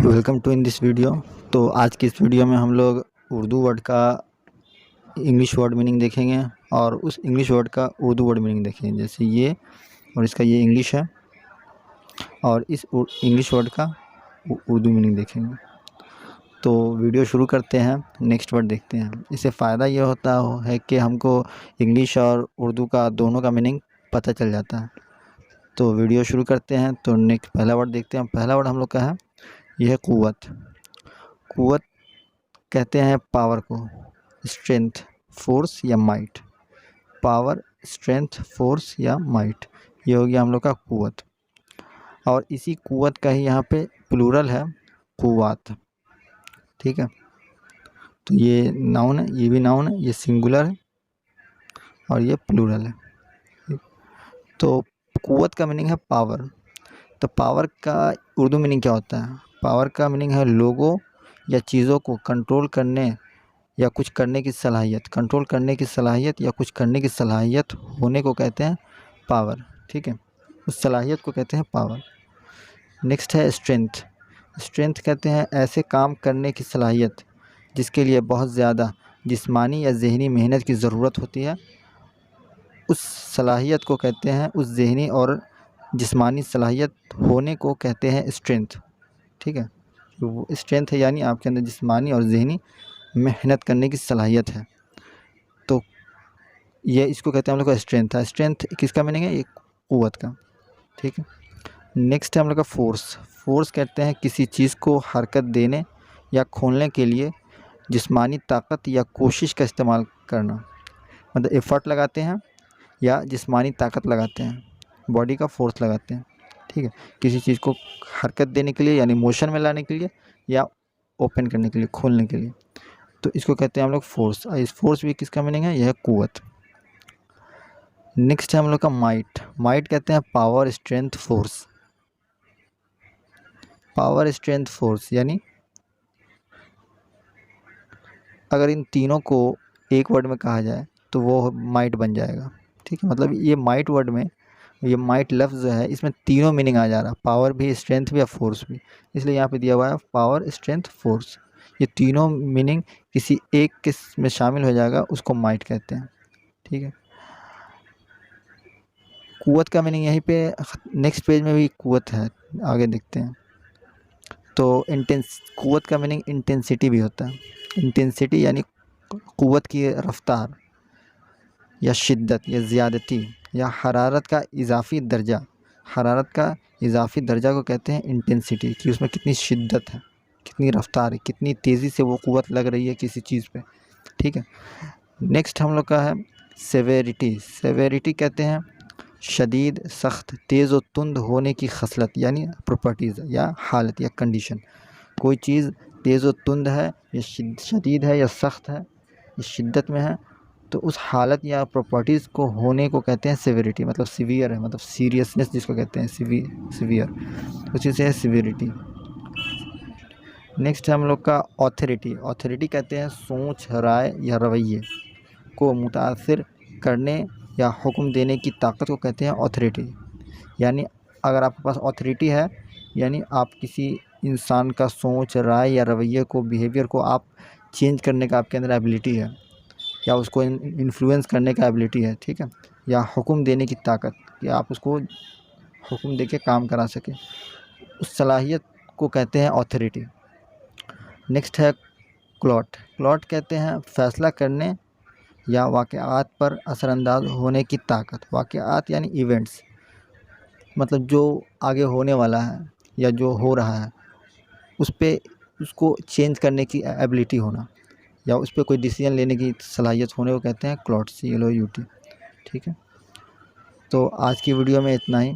Welcome to in this video. तो आज की इस वीडियो में हम लोग उर्दू वर्ड का इंग्लिश वर्ड मीनिंग देखेंगे और उस इंग्लिश वर्ड का उर्दू वर्ड मीनिंग देखेंगे। जैसे ये और इसका ये इंग्लिश है और इस इंग्लिश वर्ड का उर्दू मीनिंग देखेंगे। तो वीडियो शुरू करते हैं, नेक्स्ट वर्ड देखते हैं। इससे फ़ायदा ये होता है कि हमको इंग्लिश और उर्दू का दोनों का मीनिंग पता चल जाता है। तो वीडियो शुरू करते हैं। तो नेक्स्ट पहला वर्ड देखते हैं। पहला वर्ड हम लोग का है, यह है क़ुव्वत। क़ुव्वत कहते हैं पावर को, स्ट्रेंथ, फोर्स या माइट। पावर, स्ट्रेंथ, फोर्स या माइट, ये हो गया हम लोग का क़ुव्वत। और इसी क़ुव्वत का ही यहाँ पे प्लूरल है क़ुव्वात। ठीक है, तो ये नाउन है, ये भी नाउन है, ये सिंगुलर है और ये प्लूरल है। तो क़ुव्वत का मीनिंग है पावर। तो पावर का उर्दू मीनिंग क्या होता है? पावर का मीनिंग है लोगों या चीज़ों को कंट्रोल करने या कुछ करने की सलाहियत। कंट्रोल करने की सलाहियत या कुछ करने की सलाहियत होने को कहते हैं पावर। ठीक है, उस सलाहियत को कहते हैं पावर। नेक्स्ट है स्ट्रेंथ। स्ट्रेंथ कहते हैं ऐसे काम करने की सलाहियत जिसके लिए बहुत ज़्यादा जिस्मानी या ज़हनी मेहनत की ज़रूरत होती है। उस सलाहियत को कहते हैं, उस ज़हनी और जिस्मानी सलाहियत होने को कहते हैं स्ट्रेंथ। ठीक है, वो स्ट्रेंथ है यानी आपके अंदर जिस्मानी और ज़हनी मेहनत करने की सलाहियत है। तो ये इसको कहते हैं हम लोग का स्ट्रेंथ है। स्ट्रेंथ किसका मीनिंग है? एक क़ुव्वत का। ठीक है, नेक्स्ट है हम लोग का फोर्स। फोर्स कहते हैं किसी चीज़ को हरकत देने या खोलने के लिए जिस्मानी ताकत या कोशिश का इस्तेमाल करना। मतलब एफ़र्ट लगाते हैं या जिस्मानी ताकत लगाते हैं, बॉडी का फोर्स लगाते हैं। ठीक है, किसी चीज़ को हरकत देने के लिए यानी मोशन में लाने के लिए या ओपन करने के लिए, खोलने के लिए, तो इसको कहते हैं हम लोग फोर्स। इस फोर्स भी किसका मीनिंग है? यह है क़ुव्वत। नेक्स्ट है हम लोग का माइट। माइट कहते हैं power, strength, force. Power, strength, force यानी अगर इन तीनों को एक वर्ड में कहा जाए तो वो माइट बन जाएगा। ठीक है, मतलब ये माइट वर्ड में, ये माइट लफ्ज़ जो है इसमें तीनों मीनिंग आ जा रहा है, पावर भी, स्ट्रेंथ भी और फोर्स भी। इसलिए यहाँ पे दिया हुआ है पावर, स्ट्रेंथ, फोर्स। ये तीनों मीनिंग किसी एक के में शामिल हो जाएगा, उसको माइट कहते हैं। ठीक है, क़ुव्वत का मीनिंग यहीं पे नेक्स्ट पेज में भी क़ुव्वत है, आगे देखते हैं। तो क़ुव्वत का मीनिंग इंटेंसिटी भी होता है। इंटेंसिटी यानी क़ुव्वत की रफ्तार या शिद्दत या ज़्यादती या हरारत का इजाफ़ी दर्जा। हरारत का इजाफ़ी दर्जा को कहते हैं इंटेंसिटी, कि उसमें कितनी शिद्दत है, कितनी रफ्तार है, कितनी तेज़ी से वो क़ुव्वत लग रही है किसी चीज़ पे। ठीक है, नेक्स्ट हम लोग का है सेवेरिटी। सेवेरिटी कहते हैं शदीद, सख्त, तेज़ और तुंद होने की खसलत यानी प्रॉपर्टीज़ या हालत या कंडीशन। कोई चीज़ तेज़ और तुंद है या शदीद है या सख्त है या शिद्दत में है, तो उस हालत या प्रॉपर्टीज़ को होने को कहते हैं सेवेरिटी। मतलब सीवियर है, मतलब सीरियसनेस जिसको कहते हैं, सीवियर, उसी से है सीवियरिटी। नेक्स्ट है हम लोग का ऑथोरिटी। ऑथोरिटी कहते हैं सोच, राय या रवैये को मुतासिर करने या हुक्म देने की ताकत को कहते हैं ऑथोरिटी। यानी अगर आपके पास ऑथोरिटी है यानी आप किसी इंसान का सोच, राय या रवैये को, बिहेवियर को आप चेंज करने का आपके अंदर एबिलिटी है, या उसको इन्फ्लुएंस करने का एबिलिटी है। ठीक है, या हुक्म देने की ताकत, कि आप उसको हुक्म दे के काम करा सकें, उस सलाहियत को कहते हैं ऑथोरिटी। नेक्स्ट है क्लॉट। क्लॉट कहते हैं फ़ैसला करने या वाक़यात पर असरअंदाज होने की ताकत। वाक़यात यानी इवेंट्स, मतलब जो आगे होने वाला है या जो हो रहा है उस पे उसको चेंज करने की एबिलिटी होना, या उस पे कोई डिसीजन लेने की सलाहियत होने को कहते हैं क्लॉट, CLOUT। ठीक है, तो आज की वीडियो में इतना ही।